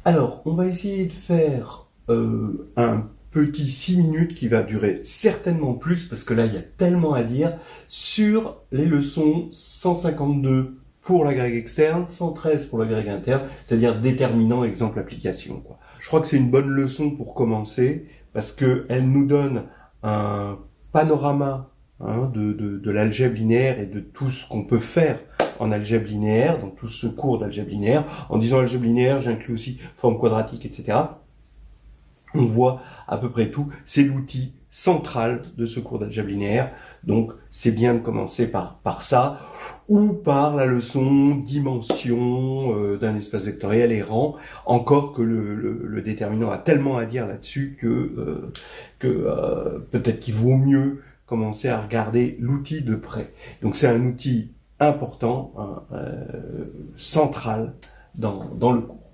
Alors, on va essayer de faire un petit 6 minutes qui va durer certainement plus, parce que là, il y a tellement à dire, sur les leçons 152 pour la grègue externe, 113 pour la grègue interne, c'est-à-dire déterminant, exemple, application, quoi. Je crois que c'est une bonne leçon pour commencer, parce qu'elle nous donne un panorama de l'algèbre linéaire et de tout ce qu'on peut faire en algèbre linéaire, dans tout ce cours d'algèbre linéaire. En disant algèbre linéaire, j'inclus aussi forme quadratique, etc. On voit à peu près tout. C'est l'outil central de ce cours d'algèbre linéaire. Donc, c'est bien de commencer par ça, ou par la leçon dimension d'un espace vectoriel errant. Encore que le déterminant a tellement à dire là-dessus que peut-être qu'il vaut mieux commencer à regarder l'outil de près. Donc, c'est un outil important, central dans le cours.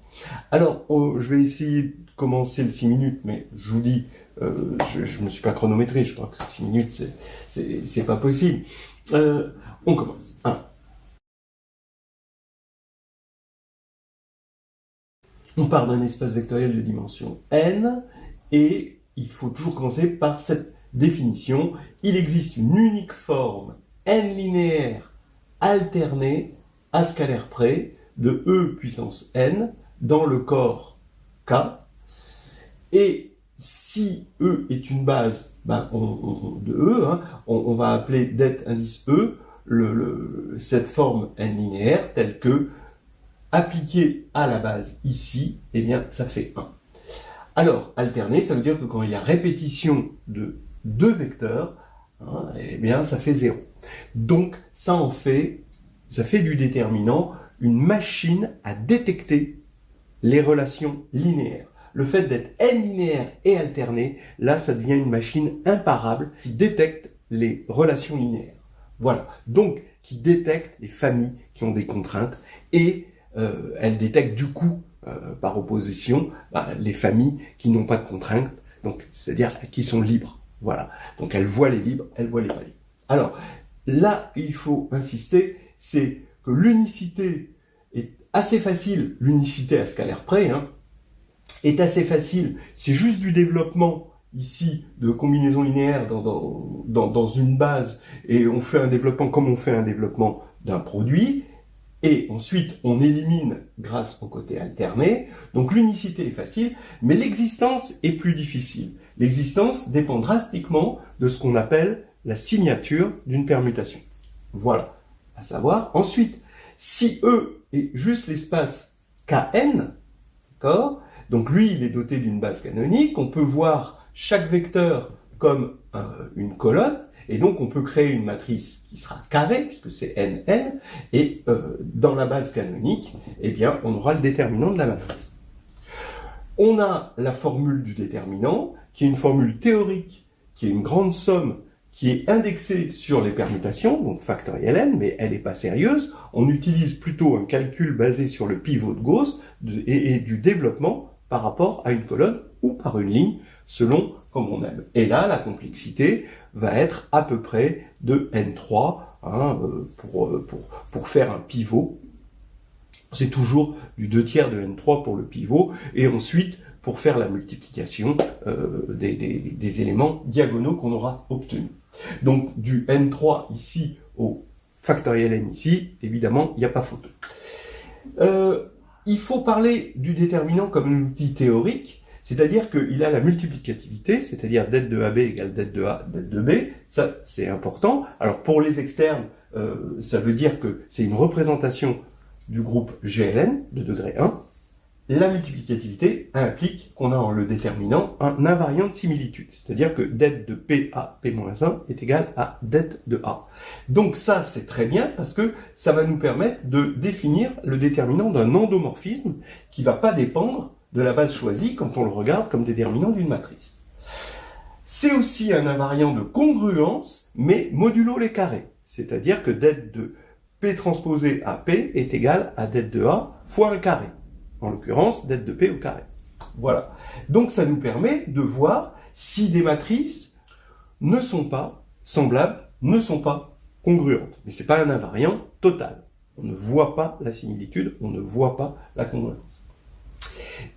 Alors, je vais essayer de commencer le 6 minutes, mais je vous dis, je me suis pas chronométré, je crois que 6 minutes, c'est pas possible. On commence. 1. On part d'un espace vectoriel de dimension n, et il faut toujours commencer par cette définition. Il existe une unique forme n linéaire alternée à scalaire près de e puissance n dans le corps K, et si E est une base de E, on va appeler det indice E cette forme n linéaire telle que, appliquée à la base ici, eh bien ça fait 1. Alors, alterner, ça veut dire que quand il y a répétition de deux vecteurs, eh bien ça fait 0. Donc ça fait du déterminant une machine à détecter les relations linéaires. Le fait d'être n linéaire et alterné, là, ça devient une machine imparable qui détecte les relations linéaires. Voilà. Donc, qui détecte les familles qui ont des contraintes, et elle détecte du coup, par opposition, les familles qui n'ont pas de contraintes, donc c'est-à-dire qui sont libres. Voilà. Donc, elle voit les libres, elle voit les pas libres. Alors, là, il faut insister, c'est que l'unicité est assez facile, l'unicité à scalaire près, est assez facile. C'est juste du développement ici de combinaison linéaire dans une base, et on fait un développement comme on fait un développement d'un produit, et ensuite on élimine grâce au côté alterné. Donc l'unicité est facile, mais l'existence est plus difficile. L'existence dépend drastiquement de ce qu'on appelle la signature d'une permutation. Voilà. À savoir, ensuite, si E est juste l'espace Kn, d'accord, donc lui, il est doté d'une base canonique, on peut voir chaque vecteur comme une colonne, et donc on peut créer une matrice qui sera carrée, puisque c'est Nn, et dans la base canonique, eh bien, on aura le déterminant de la matrice. On a la formule du déterminant, qui est une formule théorique, qui est une grande somme, qui est indexée sur les permutations, donc factoriel n, mais elle n'est pas sérieuse. On utilise plutôt un calcul basé sur le pivot de Gauss et du développement par rapport à une colonne ou par une ligne, selon comme on aime. Et là, la complexité va être à peu près de n3 pour faire un pivot. C'est toujours du 2/3 de n3 pour le pivot, et ensuite pour faire la multiplication des éléments diagonaux qu'on aura obtenus. Donc du n3 ici au factoriel n ici, évidemment, il n'y a pas photo. Il faut parler du déterminant comme un outil théorique, c'est-à-dire qu'il a la multiplicativité, c'est-à-dire det de AB égale det de A, det de B, ça c'est important. Alors pour les externes, ça veut dire que c'est une représentation du groupe GLN de degré 1. La multiplicativité implique qu'on a en le déterminant un invariant de similitude, c'est-à-dire que det de P à P-1 est égal à det de A. Donc ça, c'est très bien, parce que ça va nous permettre de définir le déterminant d'un endomorphisme qui ne va pas dépendre de la base choisie quand on le regarde comme déterminant d'une matrice. C'est aussi un invariant de congruence, mais modulo les carrés, c'est-à-dire que det de P transposé à P est égal à det de A fois un carré. En l'occurrence, det de P au carré. Voilà. Donc ça nous permet de voir si des matrices ne sont pas semblables, ne sont pas congruentes. Mais ce n'est pas un invariant total. On ne voit pas la similitude, on ne voit pas la congruence.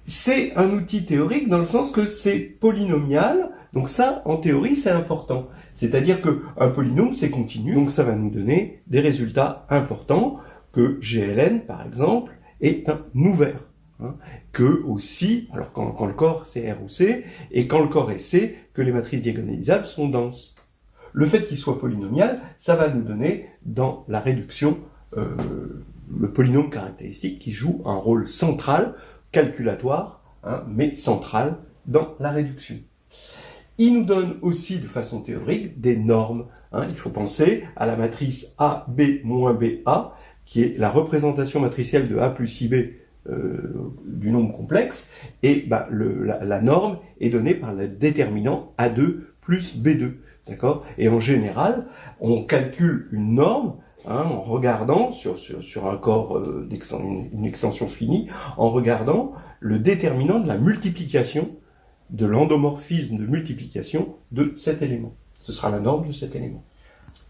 C'est un outil théorique dans le sens que c'est polynomial, donc ça, en théorie, c'est important. C'est-à-dire qu'un polynôme, c'est continu, donc ça va nous donner des résultats importants, que GLN, par exemple, est un ouvert. Que aussi, alors quand le corps c'est R ou C, et quand le corps est C, que les matrices diagonalisables sont denses. Le fait qu'il soit polynomial, ça va nous donner dans la réduction le polynôme caractéristique qui joue un rôle central, calculatoire, mais central dans la réduction. Il nous donne aussi de façon théorique des normes. Il faut penser à la matrice AB moins BA, qui est la représentation matricielle de A plus IB du nombre complexe, et la norme est donnée par le déterminant A2 plus B2. D'accord ? Et en général, on calcule une norme en regardant sur un corps une extension finie, en regardant le déterminant de la multiplication, de l'endomorphisme de multiplication de cet élément. Ce sera la norme de cet élément.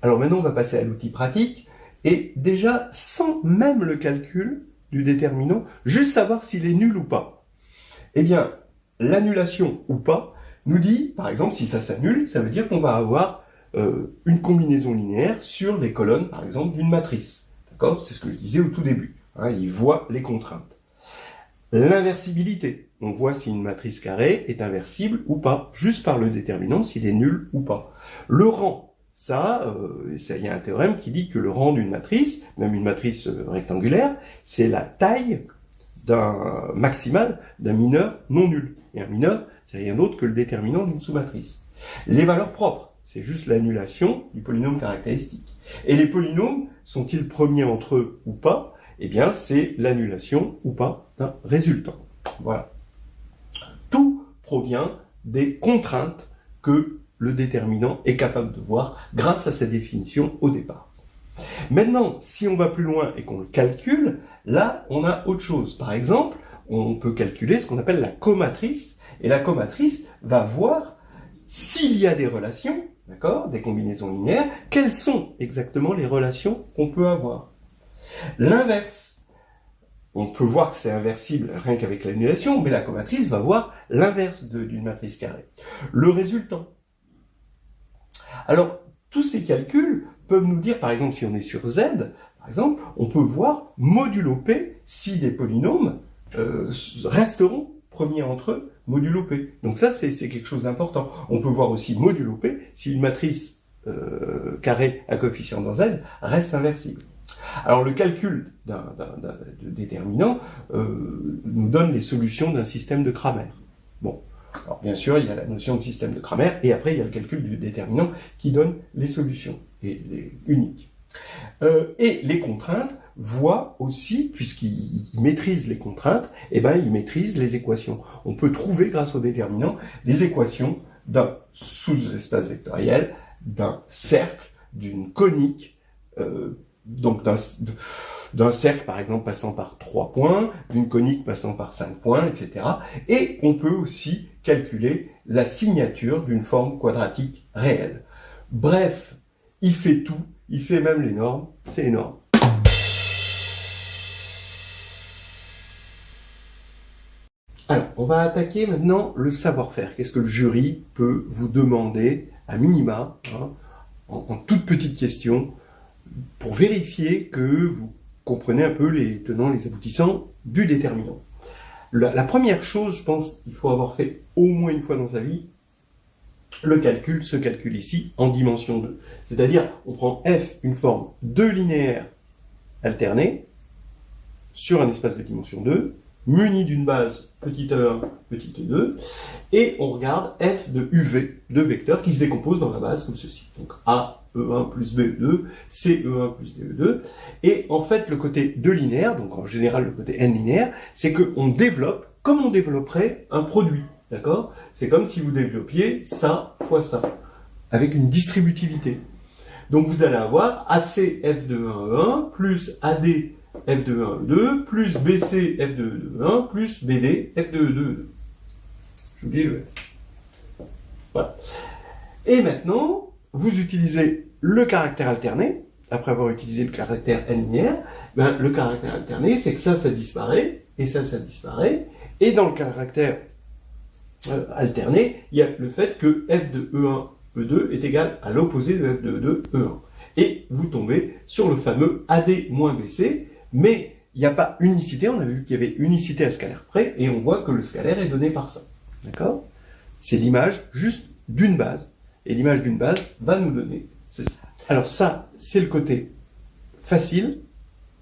Alors maintenant, on va passer à l'outil pratique, et déjà, sans même le calcul du déterminant, juste savoir s'il est nul ou pas. Eh bien, l'annulation ou pas nous dit, par exemple, si ça s'annule, ça veut dire qu'on va avoir une combinaison linéaire sur les colonnes, par exemple, d'une matrice. D'accord ? C'est ce que je disais au tout début. Il voit les contraintes. L'inversibilité. On voit si une matrice carrée est inversible ou pas, juste par le déterminant, s'il est nul ou pas. Le rang, il y a un théorème qui dit que le rang d'une matrice, même une matrice rectangulaire, c'est la taille maximale d'un mineur non nul. Et un mineur, c'est rien d'autre que le déterminant d'une sous-matrice. Les valeurs propres, c'est juste l'annulation du polynôme caractéristique. Et les polynômes, sont-ils premiers entre eux ou pas ? Eh bien, c'est l'annulation ou pas d'un résultant. Voilà. Tout provient des contraintes que le déterminant est capable de voir grâce à sa définition au départ. Maintenant, si on va plus loin et qu'on le calcule, là, on a autre chose. Par exemple, on peut calculer ce qu'on appelle la comatrice, et la comatrice va voir s'il y a des relations, d'accord, des combinaisons linéaires, quelles sont exactement les relations qu'on peut avoir. L'inverse, on peut voir que c'est inversible rien qu'avec l'annulation, mais la comatrice va voir l'inverse d'une matrice carrée. Le résultant. Alors, tous ces calculs peuvent nous dire, par exemple, si on est sur Z, par exemple, on peut voir modulo P si des polynômes resteront premiers entre eux, modulo P. Donc ça, c'est quelque chose d'important. On peut voir aussi modulo P si une matrice carrée à coefficient dans Z reste inversible. Alors le calcul de déterminant nous donne les solutions d'un système de Cramer. Bon, alors bien sûr il y a la notion de système de Cramer et après il y a le calcul du déterminant qui donne les solutions uniques. Et les contraintes voient aussi, puisqu'ils maîtrisent les contraintes, ils maîtrisent les équations. On peut trouver grâce au déterminant des équations d'un sous-espace vectoriel, d'un cercle, d'une conique, donc d'un cercle par exemple passant par 3 points, d'une conique passant par 5 points, etc. Et on peut aussi calculer la signature d'une forme quadratique réelle. Bref, il fait tout, il fait même les normes, c'est énorme. Alors, on va attaquer maintenant le savoir-faire. Qu'est-ce que le jury peut vous demander à minima, en toute petite question, pour vérifier que vous comprenez un peu les tenants, les aboutissants du déterminant. La première chose, je pense, il faut avoir fait au moins une fois dans sa vie, le calcul se calcule ici en dimension 2. C'est-à-dire, on prend f, une forme 2 linéaire alternée, sur un espace de dimension 2, muni d'une base petit e1, petit e2, et on regarde f de uv, deux vecteurs qui se décomposent dans la base comme ceci. Donc a, e1 plus be2, c, e1 plus de2, et en fait le côté 2 linéaire, donc en général le côté n linéaire, c'est qu'on développe comme on développerait un produit, d'accord ? C'est comme si vous développiez ça fois ça, avec une distributivité. Donc vous allez avoir AC f de 1, e1, plus AD f de 1, e2, plus BC f de 1, plus BD f de 2. J'oublie le F. Voilà. Et maintenant, vous utilisez le caractère alterné, après avoir utilisé le caractère n linéaire, ben, le caractère alterné, c'est que ça disparaît, et ça disparaît, et dans le caractère alterné, il y a le fait que f de E1, E2 est égal à l'opposé de f de E2, E1. Et vous tombez sur le fameux AD moins BC, mais il n'y a pas unicité, on avait vu qu'il y avait unicité à scalaire près, et on voit que le scalaire est donné par ça. D'accord? C'est l'image juste d'une base, et l'image d'une base va nous donner ceci. Alors ça, c'est le côté facile,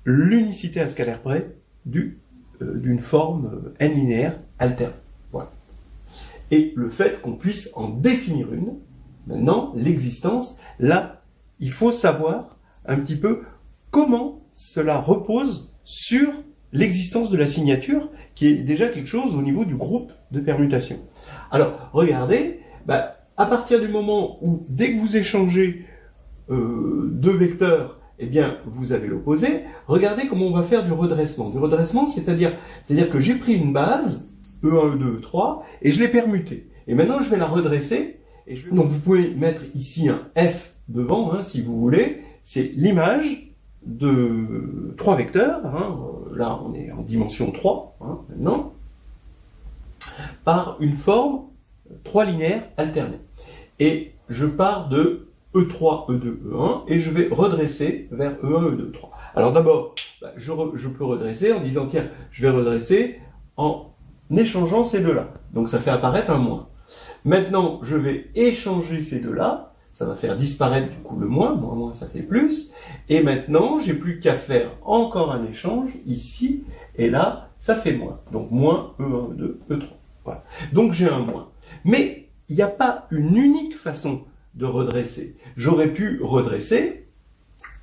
l'unicité à scalaire près d'une forme n linéaire alterne. Voilà. Et le fait qu'on puisse en définir une, maintenant, l'existence, là, il faut savoir un petit peu comment cela repose sur l'existence de la signature, qui est déjà quelque chose au niveau du groupe de permutations. Alors, regardez, bah, à partir du moment où, dès que vous échangez deux vecteurs, eh bien, vous avez l'opposé, regardez comment on va faire du redressement. Du redressement, c'est-à-dire que j'ai pris une base, E1, E2, E3, et je l'ai permutée. Et maintenant, je vais la redresser. Donc, vous pouvez mettre ici un F devant, hein, si vous voulez. C'est l'image de trois vecteurs. Hein. Là, on est en dimension 3, hein, maintenant, par une forme 3 linéaire alternée. Et je pars de E3, E2, E1, et je vais redresser vers E1, E2, E3. Alors d'abord, bah, je peux redresser en disant, tiens, je vais redresser en échangeant ces deux-là. Donc ça fait apparaître un moins. Maintenant, je vais échanger ces deux-là, ça va faire disparaître du coup le moins, moins ça fait plus, et maintenant, j'ai plus qu'à faire encore un échange ici, et là, ça fait moins. Donc moins E1, E2, E3. Voilà. Donc j'ai un moins. Mais il n'y a pas une unique façon de redresser. J'aurais pu redresser,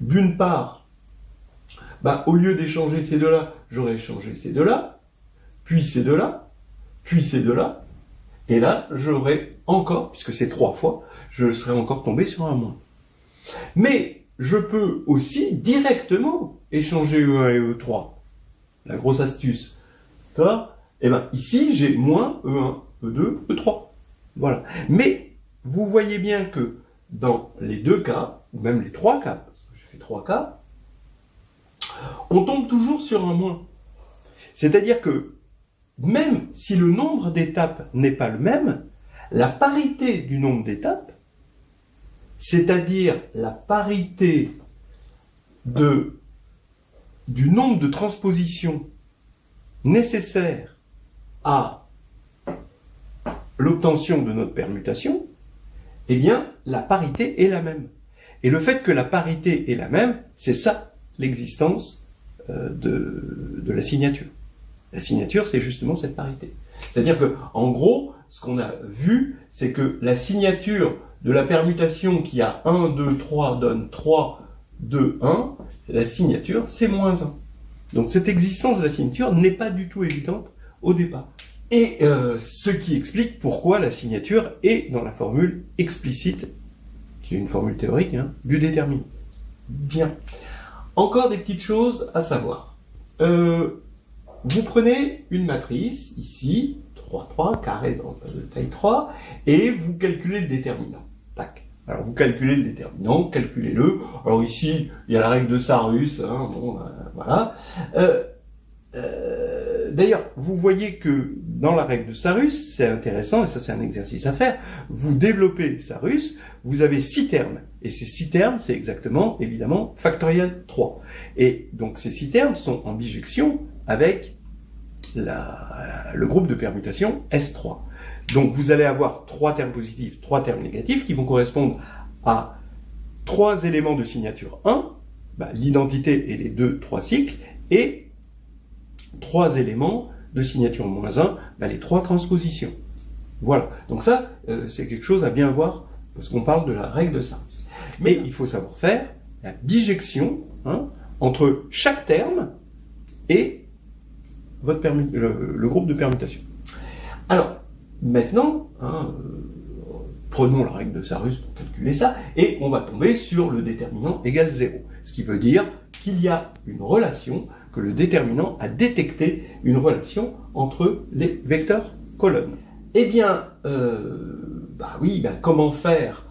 d'une part, bah, au lieu d'échanger ces deux-là, j'aurais échangé ces deux-là, puis ces deux-là, puis ces deux-là, et là, j'aurais encore, puisque c'est 3 fois, je serais encore tombé sur un moins. Mais je peux aussi directement échanger E1 et E3. La grosse astuce. D'accord ? Eh bien, ici, j'ai moins E1, E2, E3. Voilà. Mais vous voyez bien que dans les deux cas, ou même les trois cas, parce que j'ai fait 3 cas, on tombe toujours sur un moins. C'est-à-dire que même si le nombre d'étapes n'est pas le même, la parité du nombre d'étapes, c'est-à-dire la parité du nombre de transpositions nécessaires à l'obtention de notre permutation, eh bien, la parité est la même. Et le fait que la parité est la même, c'est ça, l'existence de la signature. La signature, c'est justement cette parité. C'est-à-dire que, en gros, ce qu'on a vu, c'est que la signature de la permutation qui a 1, 2, 3 donne 3, 2, 1, c'est la signature, c'est moins 1. Donc cette existence de la signature n'est pas du tout évidente au départ. Et ce qui explique pourquoi la signature est dans la formule explicite, qui est une formule théorique, hein, du déterminant. Bien. Encore des petites choses à savoir. Vous prenez une matrice, ici, 3, 3, carré de taille 3, et vous calculez le déterminant. Tac. Alors vous calculez le déterminant, calculez-le. Alors ici, il y a la règle de Sarus, hein, bon, voilà. D'ailleurs, vous voyez que dans la règle de Sarus, c'est intéressant, et ça c'est un exercice à faire, vous développez Sarus, vous avez 6 termes. Et ces 6 termes, c'est exactement, évidemment, factoriel 3. Et donc ces 6 termes sont en bijection avec le groupe de permutation S3. Donc vous allez avoir 3 termes positifs, 3 termes négatifs qui vont correspondre à 3 éléments de signature 1, bah, l'identité et les 3 cycles, et 3 éléments de signature moins 1, bah, les 3 transpositions. Voilà. Donc ça, c'est quelque chose à bien voir, parce qu'on parle de la règle de Sarus. Mais il faut savoir faire la bijection, hein, entre chaque terme et le groupe de permutation. Alors, maintenant, hein, prenons la règle de Sarus pour calculer ça, et on va tomber sur le déterminant égale 0. Ce qui veut dire qu'il y a une relation, que le déterminant a détecté une relation entre les vecteurs colonnes. Eh bien, bah oui, bah comment faire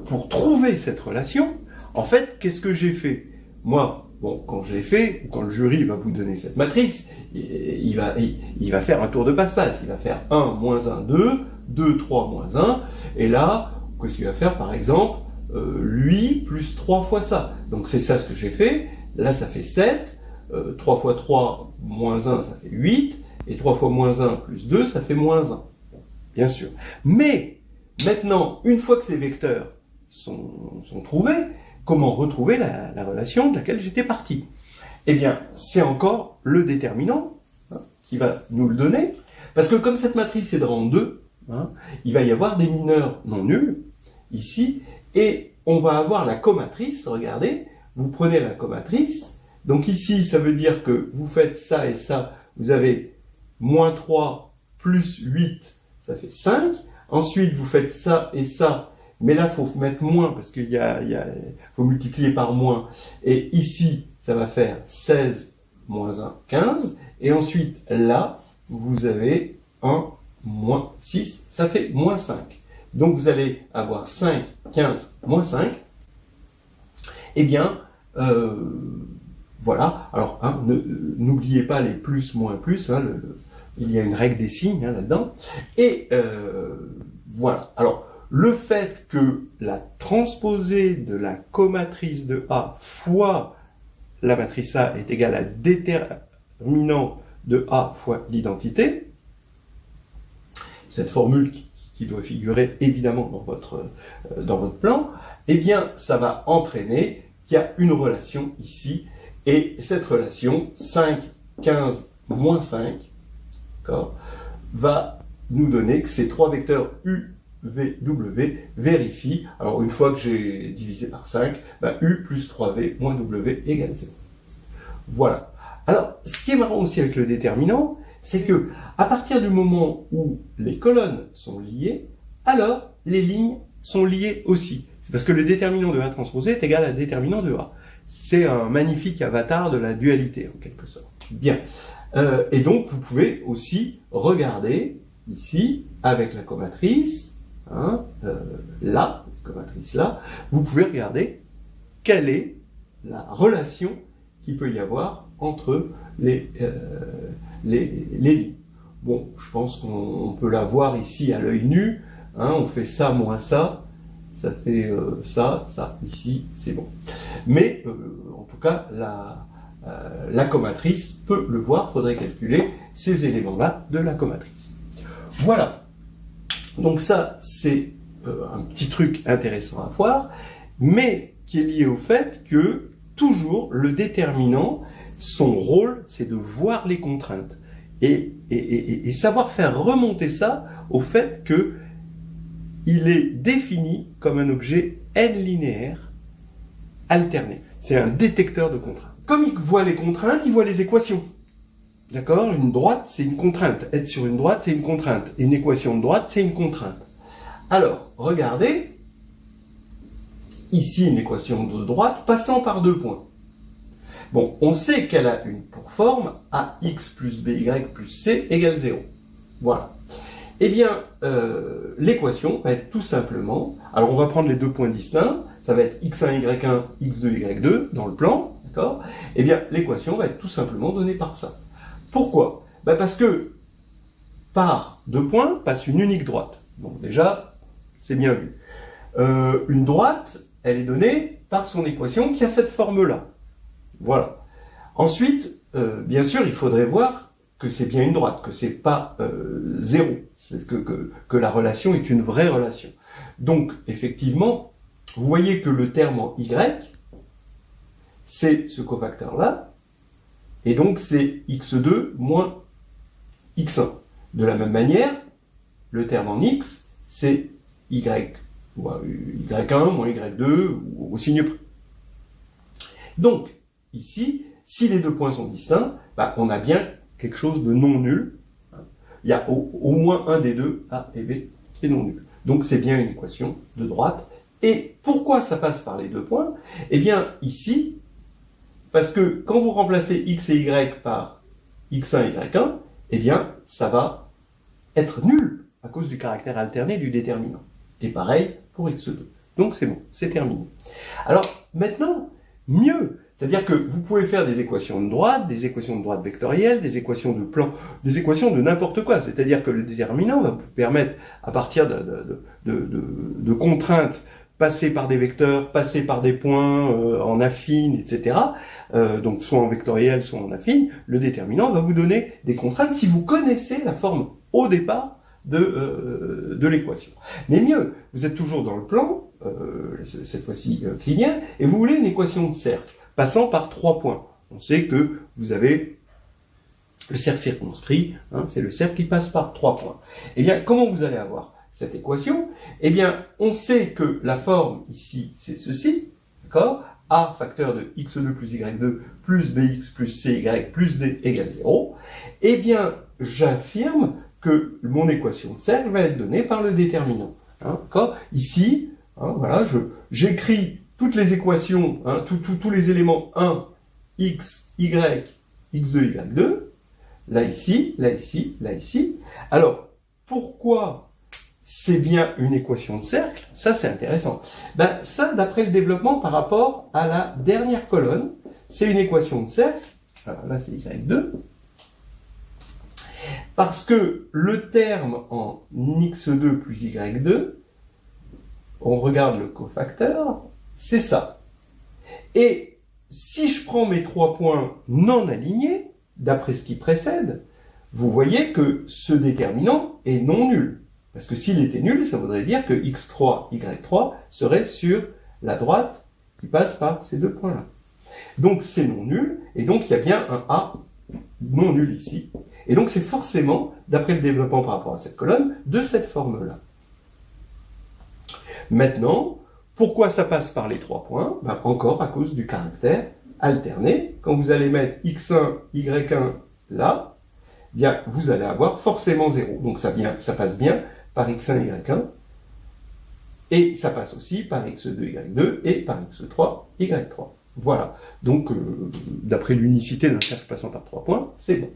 pour trouver cette relation? En fait, qu'est-ce que j'ai fait? Moi, bon, quand je l'ai fait, quand le jury va vous donner cette matrice, il va faire un tour de passe-passe. Il va faire 1, moins 1, 2, 2, 3, moins 1. Et là, qu'est-ce qu'il va faire? Par exemple, lui plus 3 fois ça. Donc c'est ça ce que j'ai fait. Là, ça fait 7. 3 fois 3, moins 1, ça fait 8. Et 3 fois moins 1 plus 2, ça fait moins 1. Bien sûr. Mais, maintenant, une fois que ces vecteurs sont trouvés, comment retrouver la relation de laquelle j'étais parti? Eh bien, c'est encore le déterminant qui va nous le donner. Parce que comme cette matrice est de rang 2, il va y avoir des mineurs non nuls, ici, et on va avoir la comatrice. Regardez, vous prenez la comatrice. Donc ici, ça veut dire que vous faites ça et ça, vous avez moins 3 plus 8, ça fait 5. Ensuite, vous faites ça et ça, mais là, il faut mettre moins parce qu'il faut multiplier par moins. Et ici, ça va faire 16 moins 1, 15. Et ensuite, là, vous avez 1 moins 6, ça fait moins 5. Donc, vous allez avoir 5, 15, moins 5. Eh bien, voilà. Alors, n'oubliez pas les plus, moins, plus. Il y a une règle des signes là-dedans. Et voilà. Alors, le fait que la transposée de la comatrice de A fois la matrice A est égale à déterminant de A fois l'identité, cette formule qui doit figurer évidemment dans votre plan, eh bien, ça va entraîner qu'il y a une relation ici, et cette relation, 5, 15, moins 5, va nous donner que ces trois vecteurs U, V, W vérifient. Alors, une fois que j'ai divisé par 5, U plus 3V moins W égale 0. Voilà. Alors, ce qui est marrant aussi avec le déterminant, c'est que à partir du moment où les colonnes sont liées, alors les lignes sont liées aussi. C'est parce que le déterminant de A transposé est égal à déterminant de A. C'est un magnifique avatar de la dualité, en quelque sorte. Bien. Et donc, vous pouvez aussi regarder ici, avec la comatrice, là, comatrice là, vous pouvez regarder quelle est la relation qu'il peut y avoir entre les lignes. Bon, je pense qu'on peut la voir ici à l'œil nu. On fait ça moins ça, ça fait ça, ici, c'est bon. Mais, en tout cas, la comatrice peut le voir, il faudrait calculer ces éléments-là de la comatrice. Voilà. Donc ça, c'est un petit truc intéressant à voir, mais qui est lié au fait que, toujours, le déterminant, son rôle, c'est de voir les contraintes. Et savoir faire remonter ça au fait que il est défini comme un objet n linéaire alterné. C'est un détecteur de contraintes. Comme il voit les contraintes, il voit les équations. D'accord? Une droite, c'est une contrainte. Être sur une droite, c'est une contrainte. Une équation de droite, c'est une contrainte. Alors, regardez, ici une équation de droite passant par deux points. Bon, on sait qu'elle a une pour forme ax plus by plus c égale 0. Voilà. Eh bien, l'équation va être tout simplement... Alors, on va prendre les deux points distincts. Ça va être x1, y1, x2, y2 dans le plan. D'accord? Eh bien, l'équation va être tout simplement donnée par ça. Pourquoi? Parce que par deux points passe une unique droite. Donc déjà, c'est bien vu. Une droite, elle est donnée par son équation qui a cette forme-là. Voilà. Ensuite, bien sûr, il faudrait voir que c'est bien une droite, que c'est pas 0, que la relation est une vraie relation. Donc, effectivement, vous voyez que le terme en y, c'est ce cofacteur-là, et donc c'est x2 moins x1. De la même manière, le terme en x, c'est y, ou y1 moins y2, au signe près. Donc, ici, si les deux points sont distincts, on a bien quelque chose de non nul. Il y a au moins un des deux, A et B, qui est non nul. Donc c'est bien une équation de droite. Et pourquoi ça passe par les deux points? Eh bien, ici, parce que quand vous remplacez x et y par x1 et y1, eh bien, ça va être nul à cause du caractère alterné du déterminant. Et pareil pour x2. Donc c'est bon, c'est terminé. Alors maintenant, mieux, c'est-à-dire que vous pouvez faire des équations de droite vectorielles, des équations de plan, des équations de n'importe quoi. C'est-à-dire que le déterminant va vous permettre, à partir de contraintes, passer par des vecteurs, passer par des points en affine, etc. Donc soit en vectoriel, soit en affine, le déterminant va vous donner des contraintes si vous connaissez la forme au départ de l'équation. Mais mieux, vous êtes toujours dans le plan, cette fois-ci clinien, et vous voulez une équation de cercle, passant par 3 points. On sait que vous avez le cercle circonscrit, hein, c'est le cercle qui passe par 3 points. Eh bien, comment vous allez avoir cette équation? Eh bien, on sait que la forme ici, c'est ceci, d'accord? A facteur de x2 plus y2 plus bx plus cy plus d égale 0. Eh bien, j'affirme que mon équation de cercle va être donnée par le déterminant. Hein, d'accord? Ici, hein, voilà, j'écris toutes les équations, hein, tous les éléments 1, x, y, x2, y2, là ici, là ici, là ici. Alors, pourquoi c'est bien une équation de cercle? Ça, c'est intéressant. Ben, ça, d'après le développement par rapport à la dernière colonne, c'est une équation de cercle. Alors là, c'est y2. Parce que le terme en x2 plus y2, on regarde le cofacteur, c'est ça. Et si je prends mes 3 points non alignés, d'après ce qui précède, vous voyez que ce déterminant est non nul. Parce que s'il était nul, ça voudrait dire que x3, y3 serait sur la droite qui passe par ces 2 points-là. Donc c'est non nul, et donc il y a bien un A non nul ici. Et donc c'est forcément, d'après le développement par rapport à cette colonne, de cette forme-là. Maintenant, pourquoi ça passe par les 3 points? Ben, encore à cause du caractère alterné. Quand vous allez mettre x1, y1 là, bien, vous allez avoir forcément 0. Donc ça passe bien par x1, y1, et ça passe aussi par x2, y2, et par x3, y3. Voilà. Donc, d'après l'unicité d'un cercle passant par 3 points, c'est bon.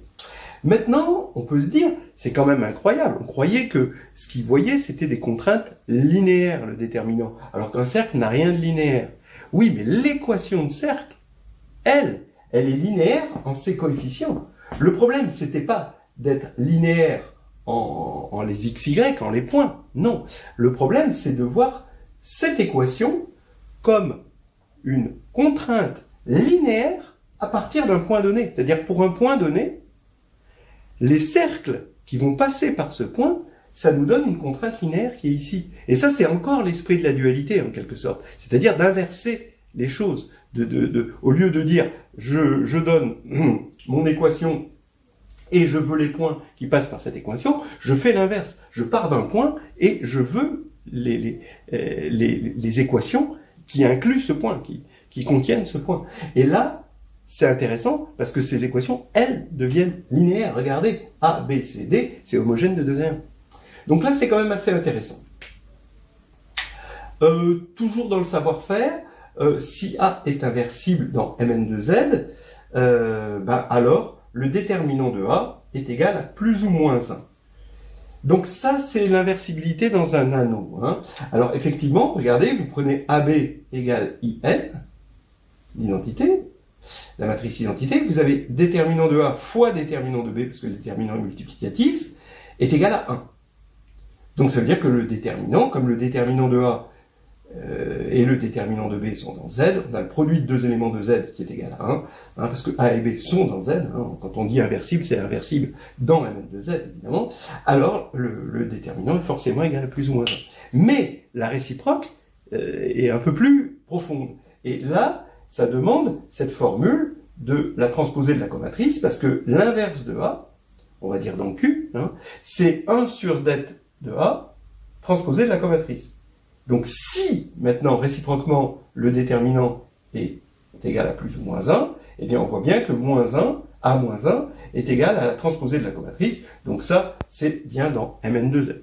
Maintenant, on peut se dire, c'est quand même incroyable. On croyait que ce qu'il voyait, c'était des contraintes linéaires, le déterminant, alors qu'un cercle n'a rien de linéaire. Oui, mais l'équation de cercle, elle est linéaire en ses coefficients. Le problème, c'était pas d'être linéaire en les xy, en les points. Non. Le problème, c'est de voir cette équation comme une contrainte linéaire à partir d'un point donné. C'est-à-dire, pour un point donné, les cercles qui vont passer par ce point, ça nous donne une contrainte linéaire qui est ici. Et ça, c'est encore l'esprit de la dualité, en quelque sorte. C'est-à-dire d'inverser les choses. Au lieu de dire, je donne mon équation et je veux les points qui passent par cette équation, je fais l'inverse. Je pars d'un point et je veux les équations qui incluent ce point, qui contiennent ce point. Et là, c'est intéressant parce que ces équations, elles, deviennent linéaires. Regardez, A, B, C, D, c'est homogène de degré 1. Donc là, c'est quand même assez intéressant. Toujours dans le savoir-faire, si A est inversible dans Mn2Z, alors le déterminant de A est égal à plus ou moins 1. Donc ça, c'est l'inversibilité dans un anneau. Hein. Alors effectivement, regardez, vous prenez AB égale IN, l'identité, la matrice identité, vous avez déterminant de A fois déterminant de B, parce que le déterminant est multiplicatif, est égal à 1. Donc ça veut dire que le déterminant, comme le déterminant de A et le déterminant de B sont dans Z, on a le produit de deux éléments de Z qui est égal à 1, hein, parce que A et B sont dans Z, hein, quand on dit inversible, c'est inversible dans Mn de Z, évidemment, alors le déterminant est forcément égal à plus ou moins 1. Mais la réciproque est un peu plus profonde. Et là, ça demande cette formule de la transposée de la comatrice, parce que l'inverse de A, on va dire dans Q, hein, c'est 1 sur det de A transposé de la comatrice. Donc si, maintenant, réciproquement, le déterminant est égal à plus ou moins 1, eh bien on voit bien que moins 1, A moins 1, est égal à la transposée de la comatrice. Donc ça, c'est bien dans Mn2Z.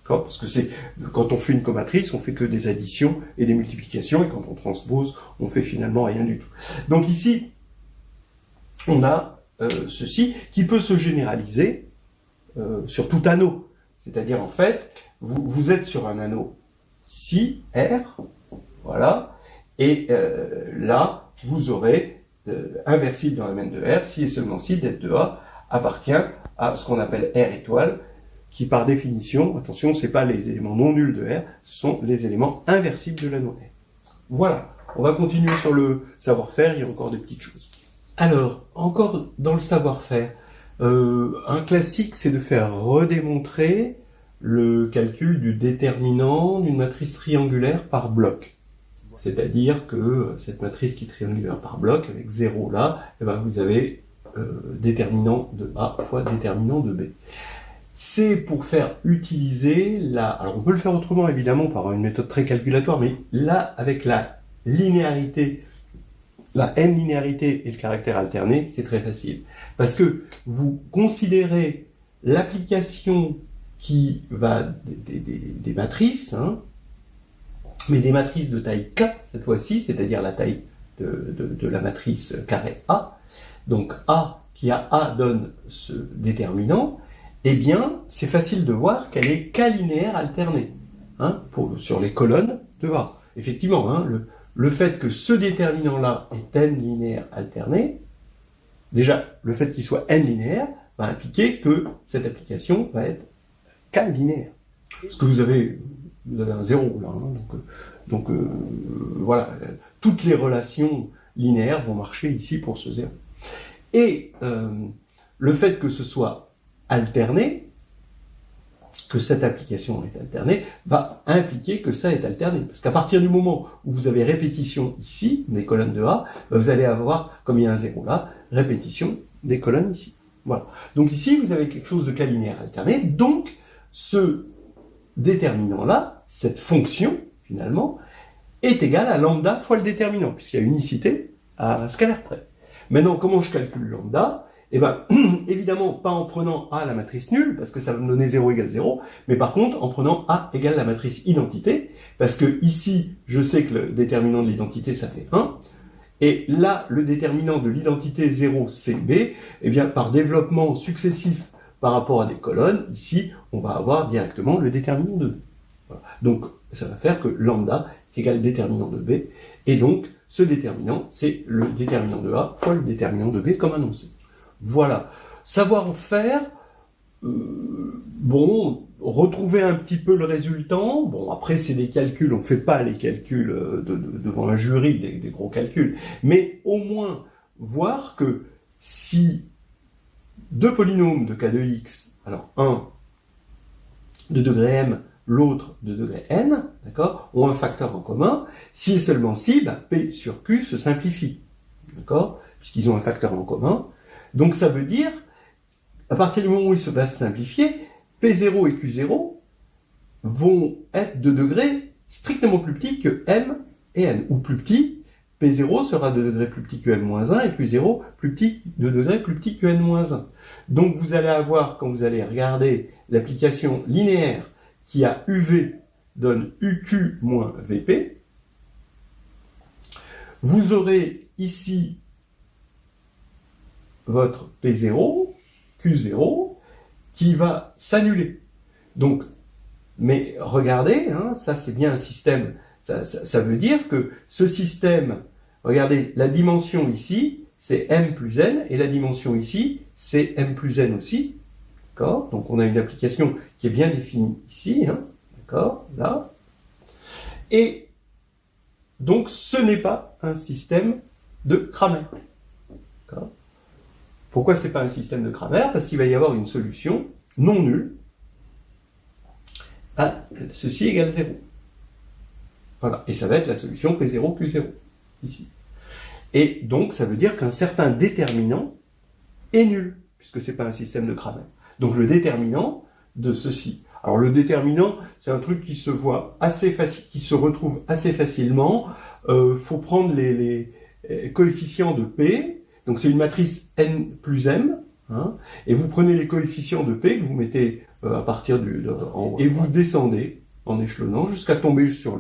D'accord ? Parce que c'est quand on fait une comatrice, on fait que des additions et des multiplications, et quand on transpose, on fait finalement rien du tout. Donc ici, on a ceci qui peut se généraliser sur tout anneau. C'est-à-dire, en fait, vous êtes sur un anneau si R, voilà, et là, vous aurez inversible dans la domaine de R, si et seulement si det de A appartient à ce qu'on appelle R étoile, qui par définition, attention, c'est pas les éléments non nuls de R, ce sont les éléments inversibles de l'anneau R. Voilà, on va continuer sur le savoir-faire, il y a encore des petites choses. Alors, encore dans le savoir-faire, un classique, c'est de faire redémontrer le calcul du déterminant d'une matrice triangulaire par bloc. C'est-à-dire que cette matrice qui est triangulaire par bloc, avec 0 là, eh ben vous avez déterminant de A fois déterminant de B. C'est pour faire utiliser la... Alors on peut le faire autrement évidemment par une méthode très calculatoire, mais là avec la linéarité, la n-linéarité et le caractère alterné, c'est très facile. Parce que vous considérez l'application qui va des matrices, hein, mais des matrices de taille K cette fois-ci, c'est-à-dire la taille de la matrice carré A. Donc A qui a A donne ce déterminant. Eh bien, c'est facile de voir qu'elle est K-linéaire alternée, hein, sur les colonnes de A. Effectivement, hein, le fait que ce déterminant-là est n-linéaire alterné, déjà, le fait qu'il soit n-linéaire va impliquer que cette application va être K-linéaire. Parce que vous avez un 0 là, hein, donc voilà, toutes les relations linéaires vont marcher ici pour ce 0. Et le fait que ce soit alterné, que cette application est alternée, va impliquer que ça est alterné. Parce qu'à partir du moment où vous avez répétition ici, des colonnes de A, vous allez avoir, comme il y a un 0 là, répétition des colonnes ici. Voilà. Donc ici, vous avez quelque chose de K-linéaire alterné, donc ce déterminant-là, cette fonction, finalement, est égale à lambda fois le déterminant, puisqu'il y a unicité à scalaire près. Maintenant, comment je calcule lambda ? Eh bien, évidemment, pas en prenant A la matrice nulle, parce que ça va me donner 0 égale 0, mais par contre, en prenant A égale la matrice identité, parce que ici, je sais que le déterminant de l'identité, ça fait 1, et là, le déterminant de l'identité 0, c'est B, eh bien, par développement successif par rapport à des colonnes, ici, on va avoir directement le déterminant de B. Voilà. Donc, ça va faire que lambda est égal déterminant de B, et donc, ce déterminant, c'est le déterminant de A fois le déterminant de B, comme annoncé. Voilà. Savoir en faire, bon, retrouver un petit peu le résultant. Bon, après, c'est des calculs, on ne fait pas les calculs devant un jury, des gros calculs. Mais au moins, voir que si deux polynômes de k de x, alors un de degré m, l'autre de degré n, d'accord, ont un facteur en commun, si et seulement si, bah, p sur q se simplifie, d'accord, puisqu'ils ont un facteur en commun. Donc ça veut dire, à partir du moment où ils se va se simplifier, P0 et Q0 vont être de degrés strictement plus petits que M et N, ou plus petits. P0 sera de degrés plus petit que N-1 et Q0 plus petit, de degrés plus petit que N-1. Donc vous allez avoir, quand vous allez regarder l'application linéaire qui a UV donne UQ moins VP, vous aurez ici votre P0, Q0, qui va s'annuler. Donc, mais regardez, hein, ça c'est bien un système, ça veut dire que ce système, regardez, la dimension ici, c'est M plus N, et la dimension ici, c'est M plus N aussi, d'accord? Donc on a une application qui est bien définie ici, hein, d'accord, là. Et donc ce n'est pas un système de Cramer, d'accord? Pourquoi c'est pas un système de Cramer? Parce qu'il va y avoir une solution non nulle à ceci égale 0. Voilà. Et ça va être la solution P0 Q0, ici. Et donc, ça veut dire qu'un certain déterminant est nul, puisque c'est pas un système de Cramer. Donc, le déterminant de ceci. Alors, le déterminant, c'est un truc qui se voit assez facile, qui se retrouve assez facilement. Faut prendre les coefficients de P. Donc c'est une matrice n plus m, hein, et vous prenez les coefficients de P que vous mettez à partir en haut, et vous descendez en échelonnant jusqu'à tomber sur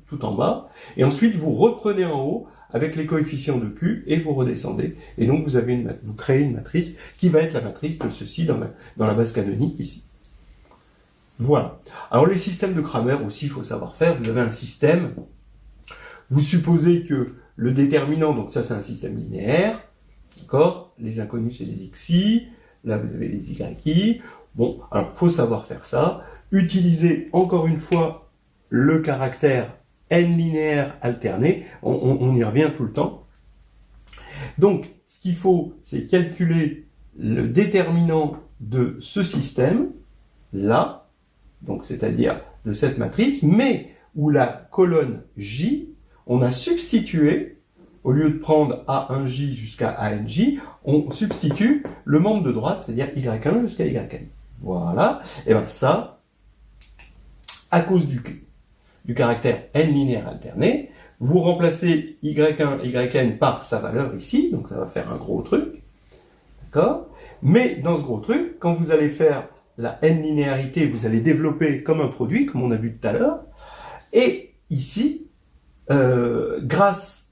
tout en bas, et ensuite vous reprenez en haut avec les coefficients de Q et vous redescendez, et donc vous créez une matrice qui va être la matrice de ceci dans la base canonique ici. Voilà. Alors les systèmes de Cramer aussi, il faut savoir faire. Vous avez un système, vous supposez que le déterminant, donc ça c'est un système linéaire, d'accord? Les inconnus c'est les xi, là vous avez les yi. Bon, alors il faut savoir faire ça. Utilisez encore une fois le caractère n linéaire alterné, on y revient tout le temps. Donc, ce qu'il faut, c'est calculer le déterminant de ce système, là, donc c'est-à-dire de cette matrice, mais où la colonne J, on a substitué, au lieu de prendre A1J jusqu'à ANJ, on substitue le membre de droite, c'est-à-dire Y1 jusqu'à YN. Voilà, et bien ça, à cause du caractère n linéaire alterné, vous remplacez Y1, Yn par sa valeur ici, donc ça va faire un gros truc, d'accord? Mais dans ce gros truc, quand vous allez faire la n-linéarité, vous allez développer comme un produit, comme on a vu tout à l'heure, et ici, grâce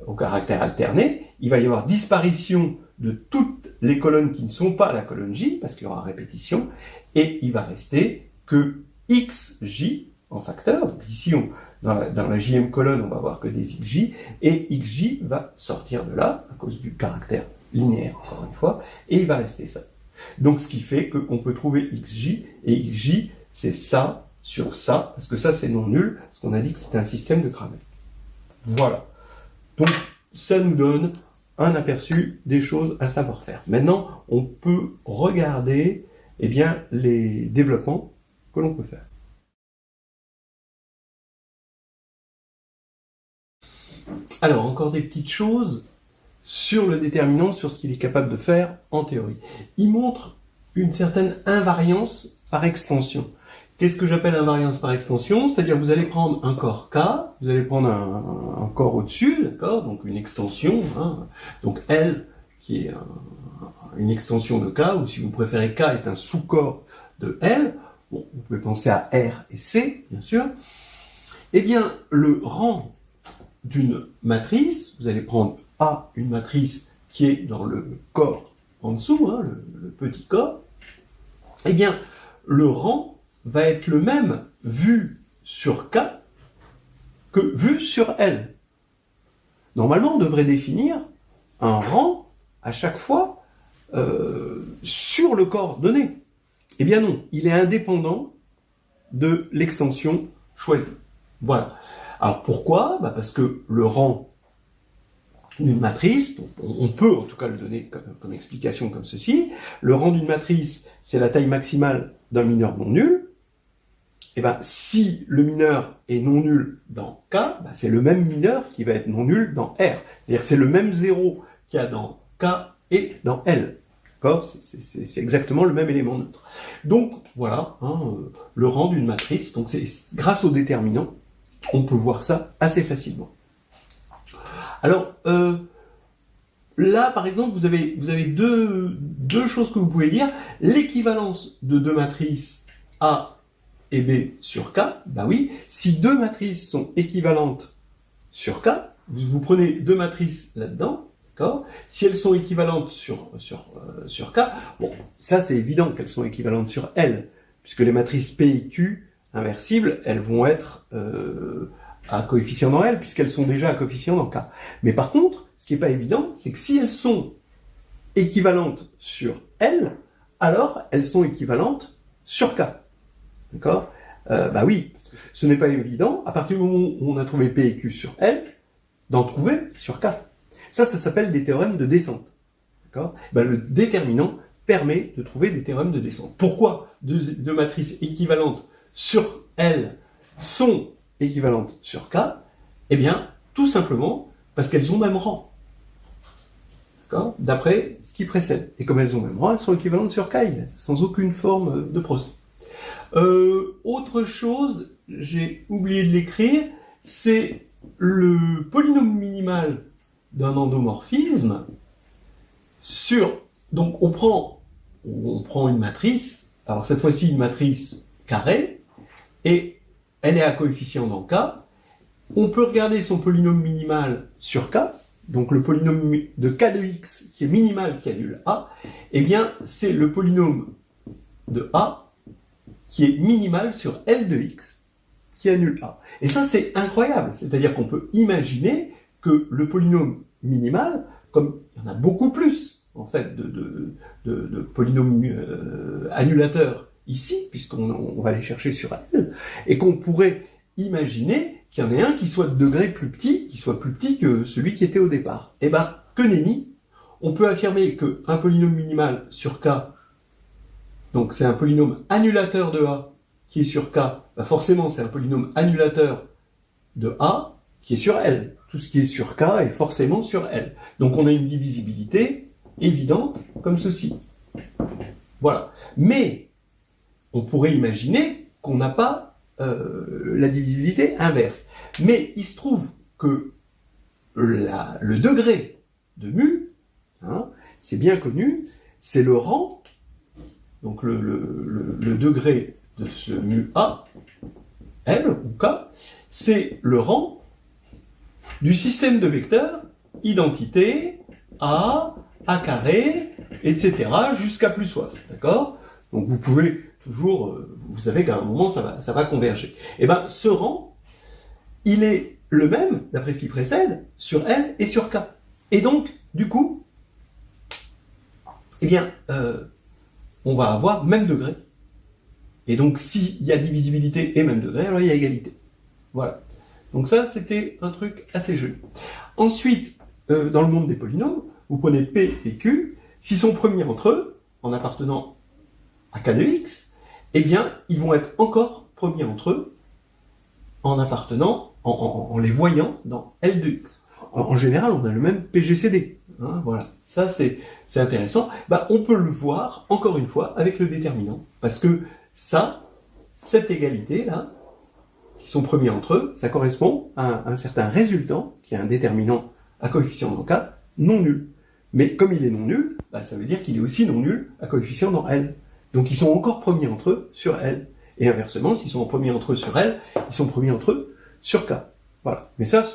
au caractère alterné, il va y avoir disparition de toutes les colonnes qui ne sont pas la colonne J, parce qu'il y aura répétition, et il va rester que xj en facteur. Donc ici, dans la jm colonne, on va voir que des xj, et xj va sortir de là, à cause du caractère linéaire, encore une fois, et il va rester ça. Donc ce qui fait qu'on peut trouver xj, et xj, c'est ça sur ça, parce que ça c'est non nul, parce qu'on a dit que c'était un système de Cramer. Voilà. Donc ça nous donne un aperçu des choses à savoir faire. Maintenant, on peut regarder eh bien, les développements que l'on peut faire. Alors, encore des petites choses sur le déterminant, sur ce qu'il est capable de faire en théorie. Il montre une certaine invariance par extension. Qu'est-ce que j'appelle invariance par extension? C'est-à-dire que vous allez prendre un corps K, vous allez prendre un corps au-dessus, d'accord? Donc une extension, hein. Donc L qui est une extension de K, ou si vous préférez K est un sous-corps de L. Bon, vous pouvez penser à R et C, bien sûr. Eh bien, le rang d'une matrice, vous allez prendre A, une matrice qui est dans le corps en dessous, hein, le petit corps, eh bien, le rang va être le même vu sur K que vu sur L. Normalement, on devrait définir un rang à chaque fois sur le corps donné. Eh bien non, il est indépendant de l'extension choisie. Voilà. Alors pourquoi? Parce que le rang d'une matrice, on peut en tout cas le donner comme explication comme ceci, le rang d'une matrice, c'est la taille maximale d'un mineur non nul. Et bien, si le mineur est non nul dans K, c'est le même mineur qui va être non nul dans R. C'est-à-dire que c'est le même zéro qu'il y a dans K et dans L. D'accord? C'est exactement le même élément neutre. Donc, voilà, hein, le rang d'une matrice. Donc, c'est grâce au déterminant, on peut voir ça assez facilement. Alors, là, par exemple, vous avez deux choses que vous pouvez dire. L'équivalence de deux matrices A et B sur K, bah oui, si deux matrices sont équivalentes sur K, vous prenez deux matrices là-dedans, d'accord? Si elles sont équivalentes sur K, bon, ça c'est évident qu'elles sont équivalentes sur L, puisque les matrices P et Q inversibles, elles vont être à coefficient dans L, puisqu'elles sont déjà à coefficient dans K. Mais par contre, ce qui n'est pas évident, c'est que si elles sont équivalentes sur L, alors elles sont équivalentes sur K. D'accord? Bah oui, ce n'est pas évident, à partir du moment où on a trouvé P et Q sur L, d'en trouver sur K. Ça s'appelle des théorèmes de descente. D'accord? Le déterminant permet de trouver des théorèmes de descente. Pourquoi deux matrices équivalentes sur L sont équivalentes sur K? Eh bien, tout simplement parce qu'elles ont même rang. D'accord? D'après ce qui précède. Et comme elles ont même rang, elles sont équivalentes sur K, sans aucune forme de procès. Autre chose, j'ai oublié de l'écrire, c'est le polynôme minimal d'un endomorphisme sur... Donc on prend une matrice, alors cette fois-ci une matrice carrée, et elle est à coefficient dans K. On peut regarder son polynôme minimal sur K, donc le polynôme de K de X qui est minimal, qui annule A, eh bien c'est le polynôme de A qui est minimal sur L de x qui annule A. Et ça, c'est incroyable. C'est-à-dire qu'on peut imaginer que le polynôme minimal, comme il y en a beaucoup plus, en fait, de polynômes annulateurs ici, puisqu'on va les chercher sur L, et qu'on pourrait imaginer qu'il y en ait un qui soit de degré plus petit, qui soit plus petit que celui qui était au départ. Eh ben, que nenni, on peut affirmer qu'un polynôme minimal sur K, donc c'est un polynôme annulateur de A qui est sur K, ben forcément c'est un polynôme annulateur de A qui est sur L. Tout ce qui est sur K est forcément sur L. Donc on a une divisibilité évidente comme ceci. Voilà. Mais on pourrait imaginer qu'on n'a pas la divisibilité inverse. Mais il se trouve que le degré de mu, hein, c'est bien connu, c'est le rang, donc le degré de ce mu A, L ou K, c'est le rang du système de vecteurs identité A carré, etc. jusqu'à plus soif, d'accord? Donc vous pouvez toujours, vous savez qu'à un moment ça va converger. Et ben ce rang, il est le même, d'après ce qui précède, sur L et sur K. Et donc, du coup, eh bien, on va avoir même degré. Et donc, s'il y a divisibilité et même degré, alors il y a égalité. Voilà. Donc ça, c'était un truc assez joli. Ensuite, dans le monde des polynômes, vous prenez P et Q, s'ils sont premiers entre eux, en appartenant à K de x, eh bien, ils vont être encore premiers entre eux, en appartenant, en les voyant dans L de x. En général, on a le même PGCD. Hein, voilà. Ça, c'est intéressant. Bah, on peut le voir, encore une fois, avec le déterminant. Parce que ça, cette égalité-là, qui sont premiers entre eux, ça correspond à un certain résultant, qui est un déterminant à coefficient dans K, non nul. Mais comme il est non nul, bah, ça veut dire qu'il est aussi non nul à coefficient dans L. Donc ils sont encore premiers entre eux sur L. Et inversement, s'ils sont premiers entre eux sur L, ils sont premiers entre eux sur K. Voilà. Mais ça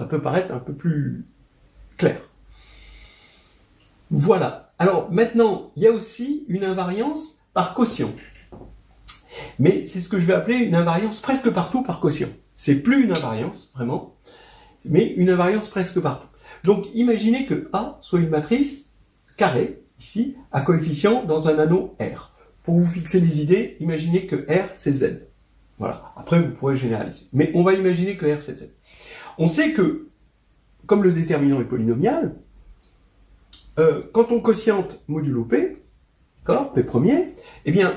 peut paraître un peu plus clair. Voilà. Alors maintenant, il y a aussi une invariance par quotient. Mais c'est ce que je vais appeler une invariance presque partout par quotient. C'est plus une invariance, vraiment, mais une invariance presque partout. Donc imaginez que A soit une matrice carrée, ici, à coefficient dans un anneau R. Pour vous fixer les idées, imaginez que R c'est Z. Voilà. Après, vous pourrez généraliser. Mais on va imaginer que R c'est Z. On sait que, comme le déterminant est polynomial, quand on quotiente modulo P, d'accord, P premier, eh bien,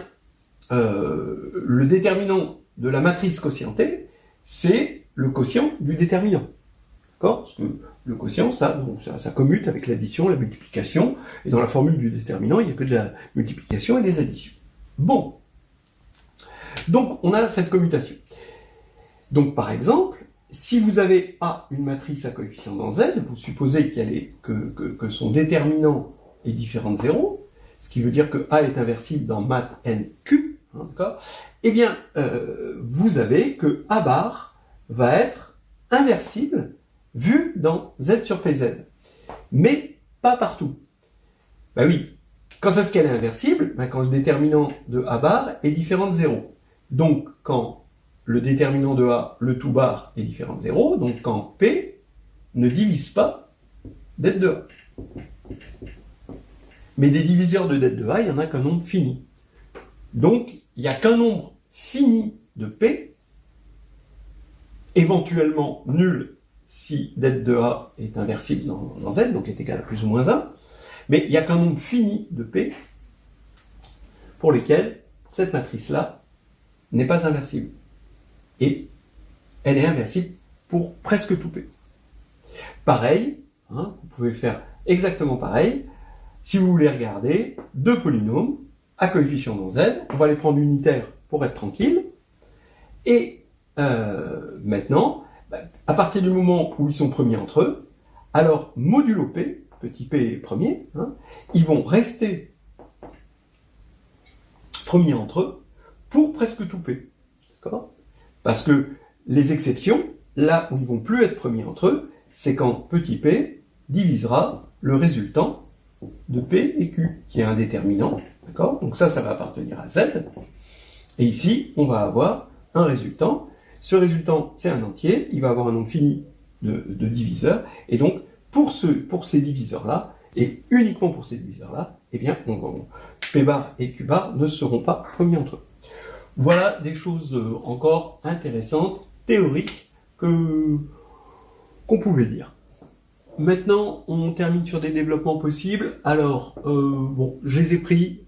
le déterminant de la matrice quotientée, c'est le quotient du déterminant. D'accord? Parce que le quotient, ça commute avec l'addition, la multiplication, et dans la formule du déterminant, il n'y a que de la multiplication et des additions. Bon. Donc, on a cette commutation. Donc, par exemple, si vous avez A, une matrice à coefficient dans Z, vous supposez que son déterminant est différent de 0, ce qui veut dire que A est inversible dans math n q, hein, d'accord? Eh bien, vous avez que A bar va être inversible vu dans Z sur PZ. Mais pas partout. Ben oui, quand est-ce qu'elle est inversible? Ben quand le déterminant de A bar est différent de 0. Donc, quand le déterminant de A, le tout bar, est différent de 0, donc quand P ne divise pas det de A. Mais des diviseurs de det de A, il n'y en a qu'un nombre fini. Donc, il n'y a qu'un nombre fini de P, éventuellement nul si det de A est inversible dans Z, donc est égal à plus ou moins 1, mais il n'y a qu'un nombre fini de P pour lesquels cette matrice-là n'est pas inversible. Et elle est inversible pour presque tout P. Pareil, hein, vous pouvez faire exactement pareil, si vous voulez regarder deux polynômes à coefficient dans Z, on va les prendre unitaires pour être tranquille, et maintenant, à partir du moment où ils sont premiers entre eux, alors modulo P, petit p premier, hein, ils vont rester premiers entre eux pour presque tout P. D'accord? Parce que les exceptions, là où ils vont plus être premiers entre eux, c'est quand petit p divisera le résultant de P et Q, qui est un déterminant. D'accord? Donc ça va appartenir à Z. Et ici, on va avoir un résultant. Ce résultant, c'est un entier, il va avoir un nombre fini de diviseurs, et donc pour ces diviseurs-là, et uniquement pour ces diviseurs-là, eh bien, P bar et Q bar ne seront pas premiers entre eux. Voilà des choses encore intéressantes, théoriques, qu'on pouvait dire. Maintenant, on termine sur des développements possibles. Alors, bon, je les ai pris,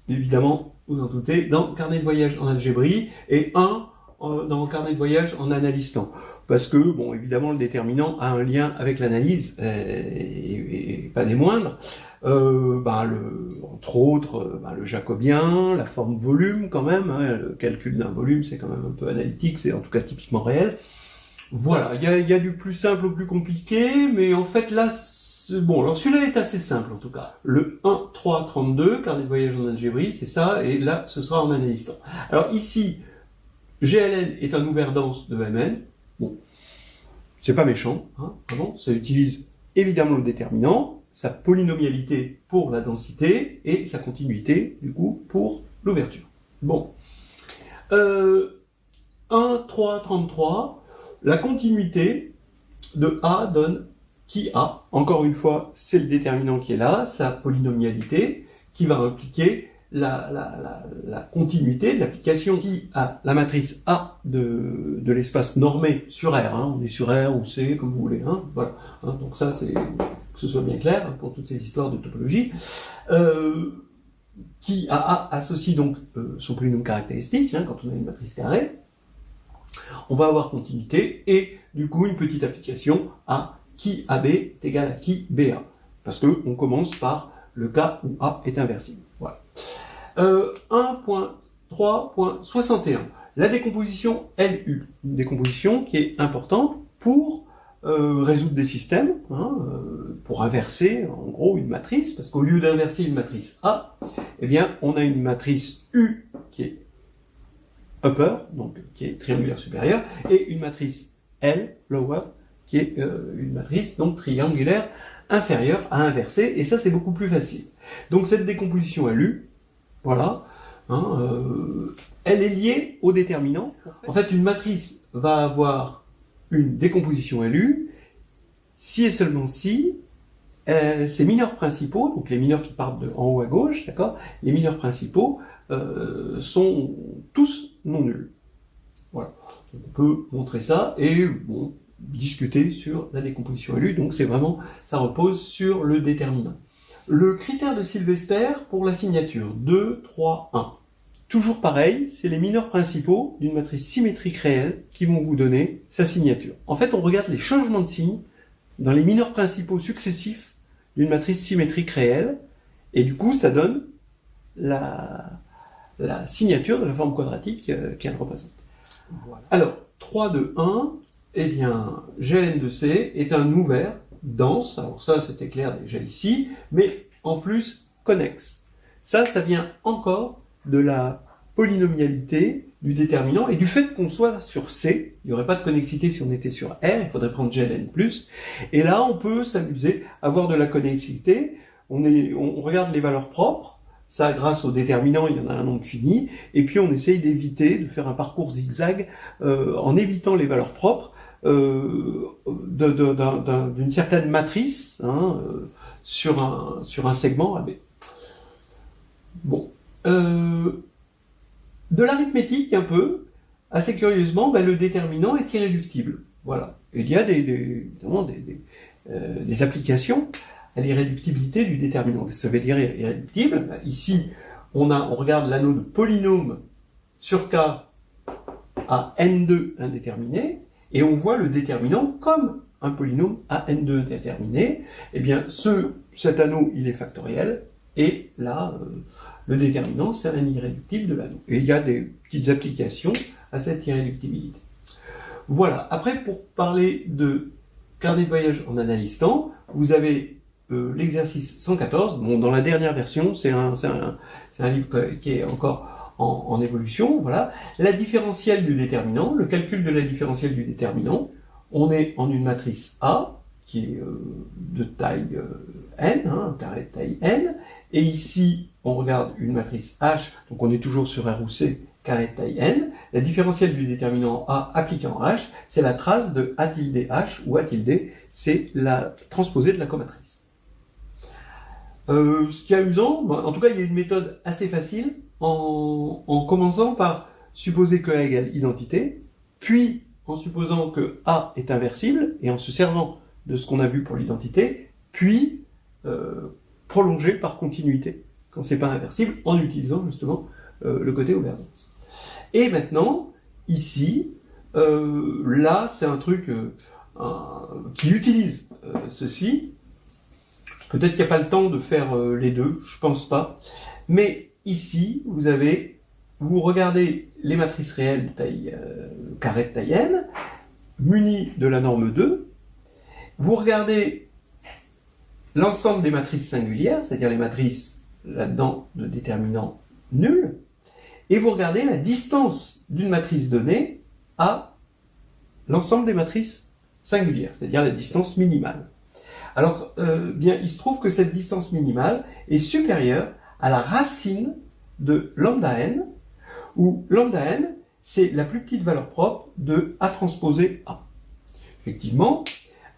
évidemment, vous en doutez, dans le carnet de voyage en algébrie, et un dans le carnet de voyage en analysant. Parce que, bon, évidemment, le déterminant a un lien avec l'analyse, et pas des moindres. Entre autres, le jacobien, la forme volume quand même, hein, le calcul d'un volume, c'est quand même un peu analytique, c'est en tout cas typiquement réel. Voilà, il y a du plus simple au plus compliqué, mais en fait là, bon, alors celui-là est assez simple en tout cas. Le 1, 3, 32, carnet de voyage en algébrie, c'est ça, et là, ce sera en analysant. Alors ici, GLN est un ouvert dense de Mn. Bon, c'est pas méchant, hein, vraiment, ça utilise évidemment le déterminant, sa polynomialité pour la densité, et sa continuité, du coup, pour l'ouverture. Bon. 1, 3, 33, la continuité de A donne qui A. Encore une fois, c'est le déterminant qui est là, sa polynomialité, qui va impliquer la continuité de l'application qui a la matrice A de l'espace normé sur R. Hein, on est sur R ou C, comme vous voulez. Hein, voilà. Hein, donc ça, c'est que ce soit bien clair hein, pour toutes ces histoires de topologie. Qui à A associe donc son polynôme caractéristique, hein, quand on a une matrice carrée. On va avoir continuité et du coup une petite application à qui AB est égal à qui BA. Parce qu'on commence par le cas où A est inversible. Voilà. 1.3.61. La décomposition LU. Une décomposition qui est importante pour résoudre des systèmes, hein, pour inverser en gros une matrice, parce qu'au lieu d'inverser une matrice A, eh bien on a une matrice U qui est upper, donc qui est triangulaire supérieur, et une matrice L, lower, qui est une matrice donc triangulaire inférieure à inverser, et ça c'est beaucoup plus facile. Donc cette décomposition LU, voilà, hein, elle est liée au déterminant. En fait, une matrice va avoir une décomposition LU si et seulement si ces mineurs principaux, donc les mineurs qui partent de en haut à gauche, d'accord, les mineurs principaux sont tous non nuls. Voilà. Donc, on peut montrer ça et bon, discuter sur la décomposition LU. Donc c'est vraiment, ça repose sur le déterminant. Le critère de Sylvester pour la signature 2, 3, 1. Toujours pareil, c'est les mineurs principaux d'une matrice symétrique réelle qui vont vous donner sa signature. En fait, on regarde les changements de signe dans les mineurs principaux successifs d'une matrice symétrique réelle, et du coup, ça donne la signature de la forme quadratique qu'elle représente. Voilà. Alors, 3 de 1, eh bien, GLN de C est un ouvert dense, alors ça c'était clair déjà ici, mais en plus connexe. Ça vient encore de la polynomialité du déterminant et du fait qu'on soit sur C, il n'y aurait pas de connexité si on était sur R, il faudrait prendre GLN+, et là on peut s'amuser à avoir de la connexité, on regarde les valeurs propres, ça grâce au déterminant il y en a un nombre fini, et puis on essaye d'éviter de faire un parcours zigzag en évitant les valeurs propres d'une certaine matrice hein, sur un segment AB. Bon. De l'arithmétique un peu, assez curieusement, le déterminant est irréductible. Voilà. Il y a évidemment des applications à l'irréductibilité du déterminant. Ça veut dire irréductible. Ici, on regarde l'anneau de polynôme sur K à N2 indéterminé, et on voit le déterminant comme un polynôme à N2 indéterminé. Eh bien, cet anneau, il est factoriel, et là, le déterminant, c'est un irréductible de l'anneau. Et il y a des petites applications à cette irréductibilité. Voilà. Après, pour parler de carnet de voyage en analysant, vous avez l'exercice 114. Bon, dans la dernière version, c'est un livre qui est encore en évolution. Voilà. La différentielle du déterminant, le calcul de la différentielle du déterminant. On est en une matrice A, qui est de taille n, hein, un taille n, et ici on regarde une matrice H, donc on est toujours sur R ou C, carré de taille n. La différentielle du déterminant A appliquée en H, c'est la trace de A tilde H, où A tilde, c'est la transposée de la comatrice. Ce qui est amusant, en tout cas, il y a une méthode assez facile, en commençant par supposer que A égale identité, puis en supposant que A est inversible, et en se servant de ce qu'on a vu pour l'identité, puis prolonger par continuité, quand c'est pas inversible, en utilisant justement le côté Aubert-Diens. Et maintenant, ici, là, c'est un truc qui utilise ceci. Peut-être qu'il n'y a pas le temps de faire les deux, je pense pas. Mais ici, vous regardez les matrices réelles de taille carré de taille n, munies de la norme 2. Vous regardez l'ensemble des matrices singulières, c'est-à-dire les matrices là-dedans de déterminant nul, et vous regardez la distance d'une matrice donnée à l'ensemble des matrices singulières, c'est-à-dire la distance minimale. Alors, bien, il se trouve que cette distance minimale est supérieure à la racine de lambda n, où lambda n, c'est la plus petite valeur propre de A transposé A. Effectivement,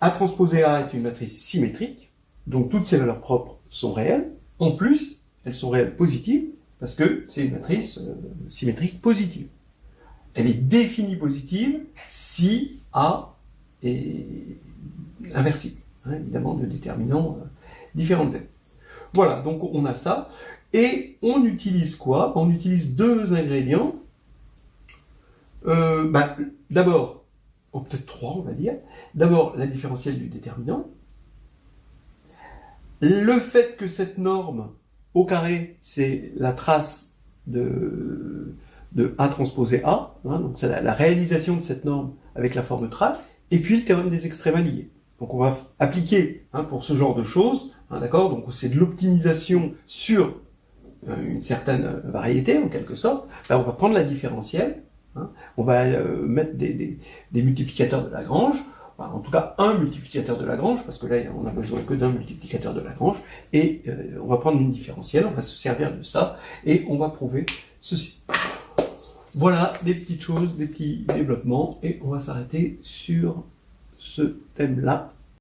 A transposé A est une matrice symétrique, donc toutes ses valeurs propres sont réelles. En plus, elles sont réelles positives, parce que c'est une matrice symétrique positive. Elle est définie positive si A est inversible, évidemment de déterminants différents z. Voilà, donc on a ça. Et on utilise quoi? On utilise deux ingrédients. D'abord, peut-être trois on va dire. D'abord la différentielle du déterminant. Le fait que cette norme au carré, c'est la trace de A transposé A, donc c'est la réalisation de cette norme avec la forme trace, et puis le théorème des extrêmes alliés. Donc on va appliquer pour ce genre de choses, d'accord, donc c'est de l'optimisation sur une certaine variété en quelque sorte. Là on va prendre la différentielle, on va mettre des multiplicateurs de Lagrange, en tout cas un multiplicateur de Lagrange, parce que là on n'a besoin que d'un multiplicateur de Lagrange, et on va prendre une différentielle, on va se servir de ça, et on va prouver ceci. Voilà des petites choses, des petits développements, et on va s'arrêter sur ce thème-là.